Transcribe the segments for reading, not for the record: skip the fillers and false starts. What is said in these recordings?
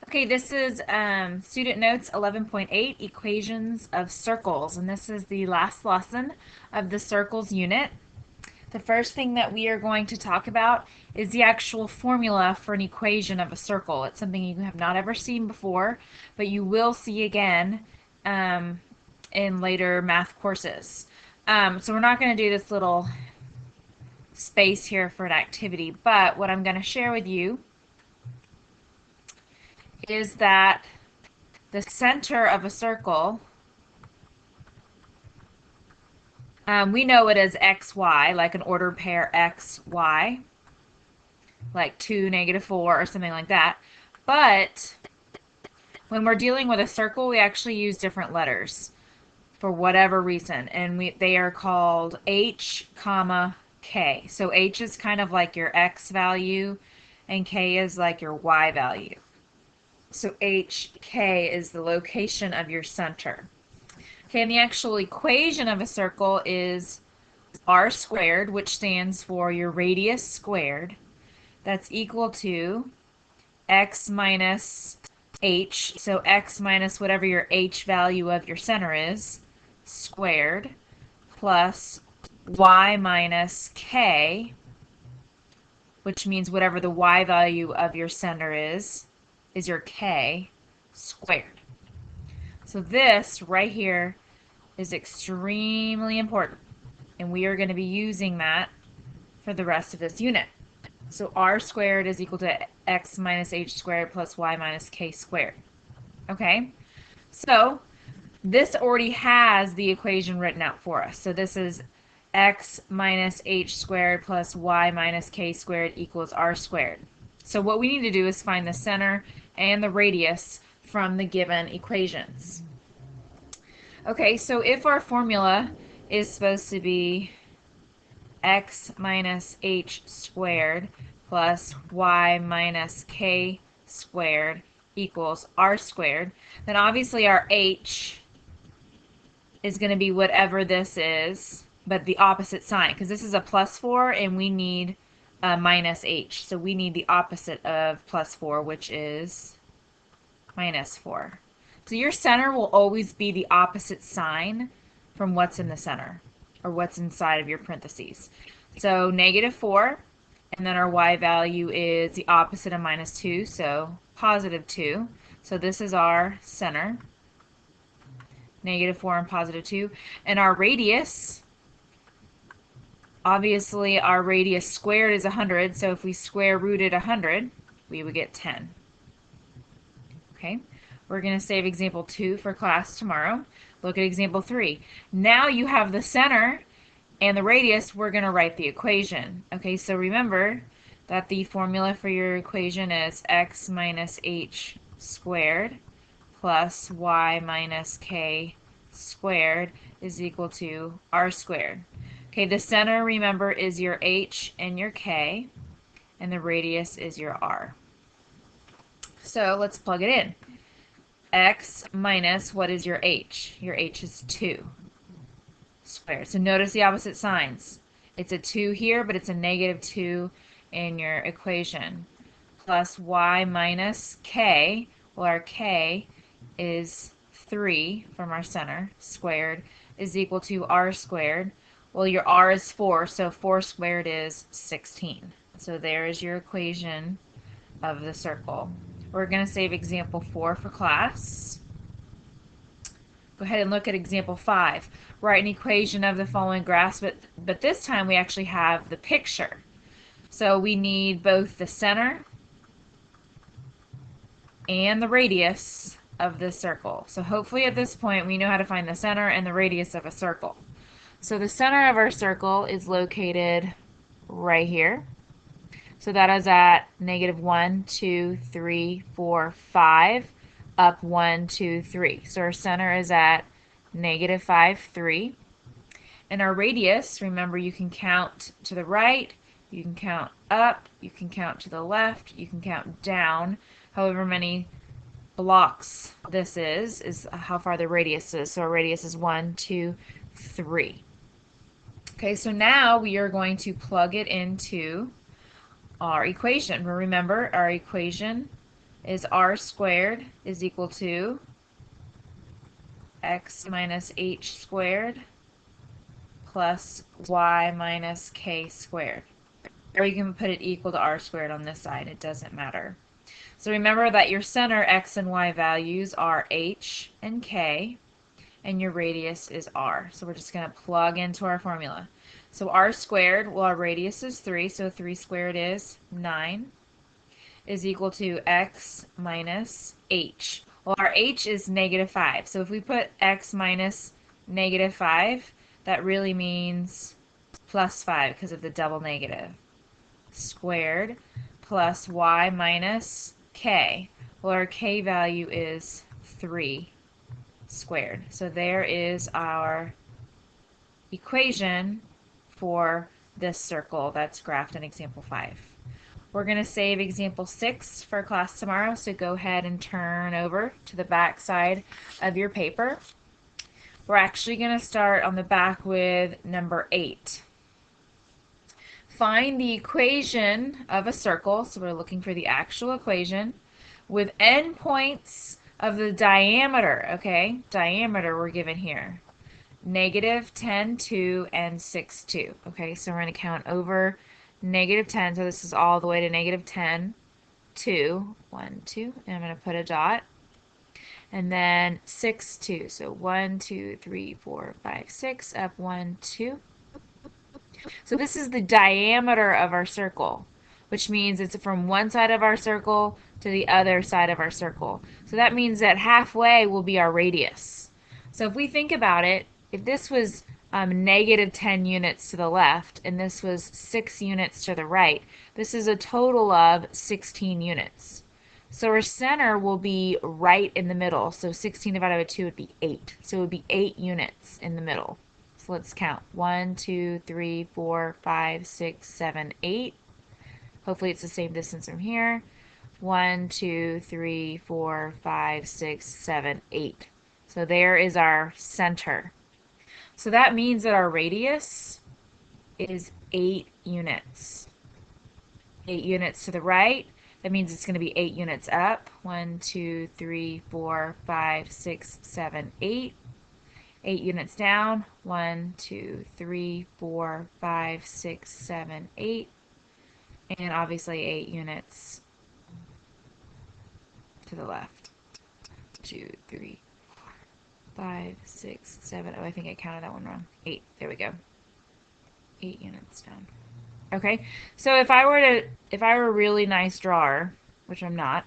Okay, this is Student Notes 11.8, Equations of Circles, and this is the last lesson of the circles unit. The first thing that we are going to talk about is the actual formula for an equation of a circle. It's something you have not ever seen before, but you will see again in later math courses. So we're not going to do this little space here for an activity, but what I'm going to share with you is that the center of a circle, we know it as xy, like an ordered pair xy, like 2, -4, or something like that. But when we're dealing with a circle, we actually use different letters for whatever reason, and they are called h, comma, k. So h is kind of like your x value, and k is like your y value. So HK is the location of your center. Okay, and the actual equation of a circle is r squared, which stands for your radius squared. That's equal to x minus h, so x minus whatever your h value of your center is, squared, plus y minus k, which means whatever the y value of your center is your k squared. So this right here is extremely important, and we are going to be using that for the rest of this unit. So r squared is equal to x minus h squared plus y minus k squared. Okay, so this already has the equation written out for us. So this is x minus h squared plus y minus k squared equals r squared. So what we need to do is find the center and the radius from the given equations. Okay, so if our formula is supposed to be x minus h squared plus y minus k squared equals r squared, then obviously our h is going to be whatever this is, but the opposite sign, because this is a +4 and we need minus h. So we need the opposite of +4, which is -4. So your center will always be the opposite sign from what's in the center, or what's inside of your parentheses. So -4, and then our y value is the opposite of -2, so +2. So this is our center, -4 and +2. And our radius, obviously our radius squared is 100, so if we square rooted 100, we would get 10. Okay, we're going to save example 2 for class tomorrow. Look at example 3. Now you have the center and the radius, we're going to write the equation. Okay, so remember that the formula for your equation is x minus h squared plus y minus k squared is equal to r squared. Okay, the center, remember, is your h and your k, and the radius is your r. So let's plug it in. X minus, what is your h? Your h is 2 squared. So notice the opposite signs. It's a 2 here, but it's a -2 in your equation. Plus y minus k, well, our k is 3 from our center, squared, is equal to r squared. Well, your r is 4, so 4 squared is 16. So there is your equation of the circle. We're going to save example 4 for class. Go ahead and look at example 5. Write an equation of the following graphs, but this time we actually have the picture. So we need both the center and the radius of this circle. So hopefully at this point we know how to find the center and the radius of a circle. So the center of our circle is located right here. So that is at -1, 2, 3, 4, 5, up 1, 2, 3. So our center is at -5, 3. And our radius, remember, you can count to the right, you can count up, you can count to the left, you can count down. However many blocks this is how far the radius is. So our radius is 1, 2, 3. Okay, so now we are going to plug it into our equation. Remember, our equation is r squared is equal to x minus h squared plus y minus k squared. Or you can put it equal to r squared on this side. It doesn't matter. So remember that your center x and y values are h and k, and your radius is r. So we're just going to plug into our formula. So r squared, well, our radius is 3, so 3 squared is 9, is equal to x minus h. Well, our h is negative 5. So if we put x minus negative 5, that really means plus 5 because of the double negative. Squared plus y minus k. Well, our k value is 3 squared. So there is our equation for this circle that's graphed in example 5. We're going to save example 6 for class tomorrow, so go ahead and turn over to the back side of your paper. We're actually going to start on the back with number 8. Find the equation of a circle, so we're looking for the actual equation, with endpoints of the diameter, okay? Diameter we're given here. Negative 10, 2, and 6, 2. Okay, so we're going to count over negative 10, so this is all the way to negative 10, 2, 1, 2, and I'm going to put a dot. And then 6, 2, so 1, 2, 3, 4, 5, 6, up 1, 2. So this is the diameter of our circle, which means it's from one side of our circle to the other side of our circle. So that means that halfway will be our radius. So if we think about it, if this was negative 10 units to the left and this was 6 units to the right, this is a total of 16 units. So our center will be right in the middle. So 16 divided by 2 would be 8. So it would be 8 units in the middle. So let's count. 1, 2, 3, 4, 5, 6, 7, 8. Hopefully it's the same distance from here. 1, 2, 3, 4, 5, 6, 7, 8. So there is our center. So that means that our radius is 8 units. 8 units to the right. That means it's going to be 8 units up. 1, 2, 3, 4, 5, 6, 7, 8. 8 units down. 1, 2, 3, 4, 5, 6, 7, 8. And obviously 8 units to the left. 2, 3, 5, 6, 7. Oh, I think I counted that one wrong. 8. There we go. 8 units down. Okay, so if I were a really nice drawer, which I'm not,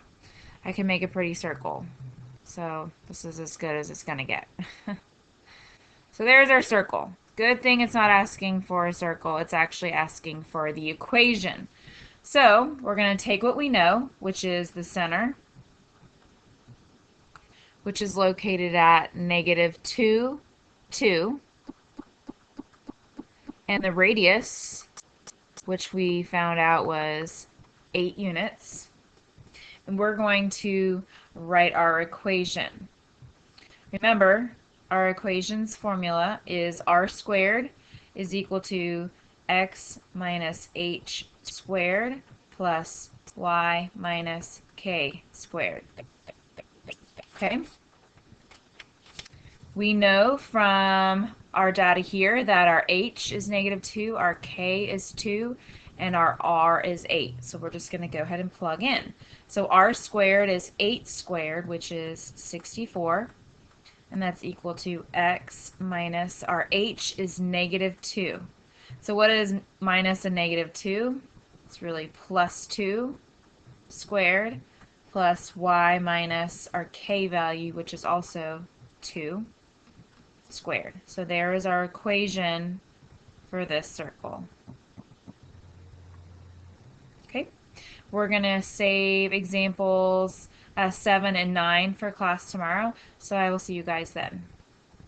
I can make a pretty circle. So this is as good as it's gonna get. So there's our circle. Good thing it's not asking for a circle. It's actually asking for the equation. So we're going to take what we know, which is the center, which is located at negative 2, 2, and the radius, which we found out was 8 units. And we're going to write our equation. Remember, our equation's formula is r squared is equal to x minus h squared plus y minus k squared. Okay? We know from our data here that our h is negative 2, our k is 2, and our r is 8. So we're just going to go ahead and plug in. So r squared is 8 squared, which is 64. And that's equal to x minus our h is negative 2. So what is minus a negative 2? It's really plus 2 squared plus y minus our k value, which is also 2 squared. So there is our equation for this circle. Okay, we're going to save examples 7 and 9 for class tomorrow. So I will see you guys then.